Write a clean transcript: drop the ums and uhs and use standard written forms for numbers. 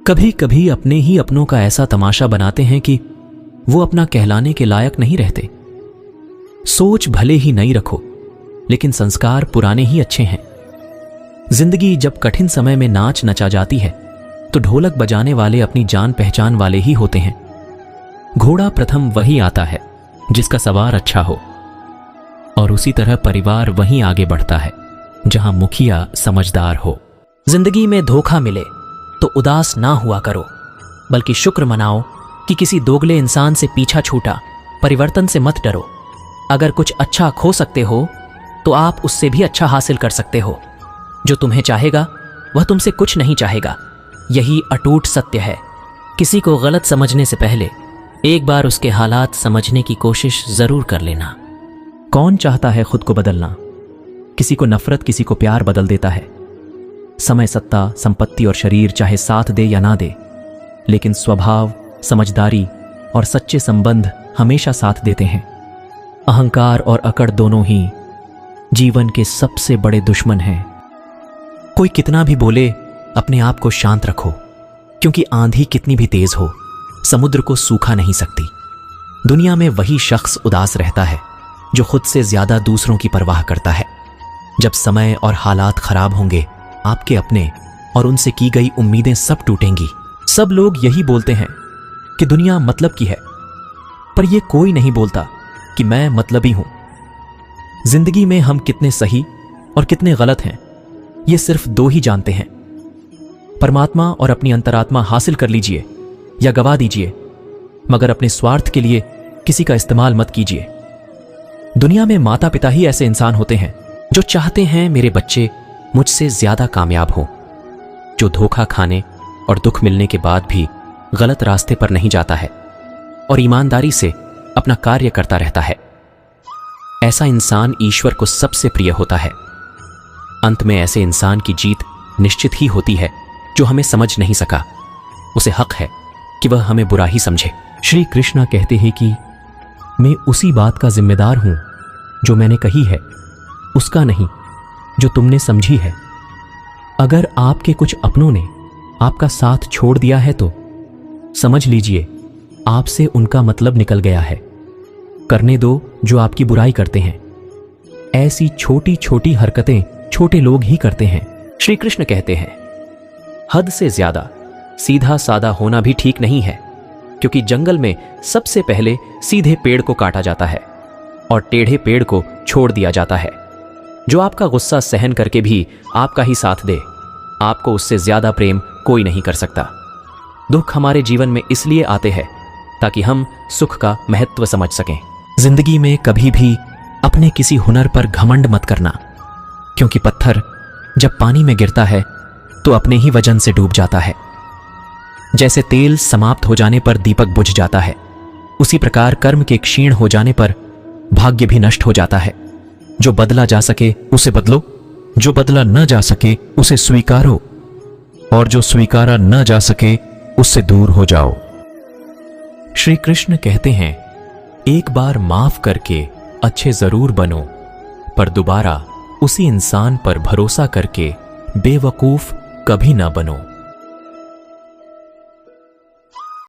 कभी कभी अपने ही अपनों का ऐसा तमाशा बनाते हैं कि वो अपना कहलाने के लायक नहीं रहते। सोच भले ही नई रखो, लेकिन संस्कार पुराने ही अच्छे हैं। जिंदगी जब कठिन समय में नाच नचा जाती है तो ढोलक बजाने वाले अपनी जान पहचान वाले ही होते हैं। घोड़ा प्रथम वही आता है जिसका सवार अच्छा हो, और उसी तरह परिवार वहीं आगे बढ़ता है जहां मुखिया समझदार हो। जिंदगी में धोखा मिले तो उदास ना हुआ करो, बल्कि शुक्र मनाओ कि किसी दोगले इंसान से पीछा छूटा। परिवर्तन से मत डरो। अगर कुछ अच्छा खो सकते हो तो आप उससे भी अच्छा हासिल कर सकते हो। जो तुम्हें चाहेगा वह तुमसे कुछ नहीं चाहेगा, यही अटूट सत्य है। किसी को गलत समझने से पहले एक बार उसके हालात समझने की कोशिश जरूर कर लेना। कौन चाहता है खुद को बदलना? किसी को नफरत, किसी को प्यार बदल देता है। समय, सत्ता, संपत्ति और शरीर चाहे साथ दे या ना दे, लेकिन स्वभाव, समझदारी और सच्चे संबंध हमेशा साथ देते हैं। अहंकार और अकड़ दोनों ही जीवन के सबसे बड़े दुश्मन हैं। कोई कितना भी बोले, अपने आप को शांत रखो, क्योंकि आंधी कितनी भी तेज हो समुद्र को सूखा नहीं सकती। दुनिया में वही शख्स उदास रहता है जो खुद से ज्यादा दूसरों की परवाह करता है। जब समय और हालात खराब होंगे, आपके अपने और उनसे की गई उम्मीदें सब टूटेंगी। सब लोग यही बोलते हैं कि दुनिया मतलब की है, पर यह कोई नहीं बोलता कि मैं मतलबी हूं। जिंदगी में हम कितने सही और कितने गलत हैं, ये सिर्फ दो ही जानते हैं। परमात्मा और अपनी अंतरात्मा हासिल कर लीजिए या गवा दीजिए, मगर अपने स्वार्थ के लिए किसी का इस्तेमाल मत कीजिए। दुनिया में माता पिता ही ऐसे इंसान होते हैं जो चाहते हैं मेरे बच्चे मुझसे ज्यादा कामयाब हों, जो धोखा खाने और दुख मिलने के बाद भी गलत रास्ते पर नहीं जाता है और ईमानदारी से अपना कार्य करता रहता है। ऐसा इंसान ईश्वर को सबसे प्रिय होता है। अंत में ऐसे इंसान की जीत निश्चित ही होती है। जो हमें समझ नहीं सका, उसे हक है कि वह हमें बुरा ही समझे। श्री कृष्ण कहते हैं कि मैं उसी बात का जिम्मेदार हूं जो मैंने कही है, उसका नहीं जो तुमने समझी है। अगर आपके कुछ अपनों ने आपका साथ छोड़ दिया है तो समझ लीजिए आपसे उनका मतलब निकल गया है। करने दो जो आपकी बुराई करते हैं। ऐसी छोटी छोटी हरकतें छोटे लोग ही करते हैं। श्री कृष्ण कहते हैं, हद से ज्यादा सीधा सादा होना भी ठीक नहीं है, क्योंकि जंगल में सबसे पहले सीधे पेड़ को काटा जाता है और टेढ़े पेड़ को छोड़ दिया जाता है। जो आपका गुस्सा सहन करके भी आपका ही साथ दे, आपको उससे ज्यादा प्रेम कोई नहीं कर सकता। दुख हमारे जीवन में इसलिए आते हैं ताकि हम सुख का महत्व समझ सकें। जिंदगी में कभी भी अपने किसी हुनर पर घमंड मत करना, क्योंकि पत्थर जब पानी में गिरता है तो अपने ही वजन से डूब जाता है। जैसे तेल समाप्त हो जाने पर दीपक बुझ जाता है, उसी प्रकार कर्म के क्षीण हो जाने पर भाग्य भी नष्ट हो जाता है। जो बदला जा सके उसे बदलो, जो बदला न जा सके उसे स्वीकारो, और जो स्वीकारा न जा सके उससे दूर हो जाओ। श्री कृष्ण कहते हैं, एक बार माफ करके अच्छे जरूर बनो, पर दोबारा उसी इंसान पर भरोसा करके बेवकूफ कभी ना बनो।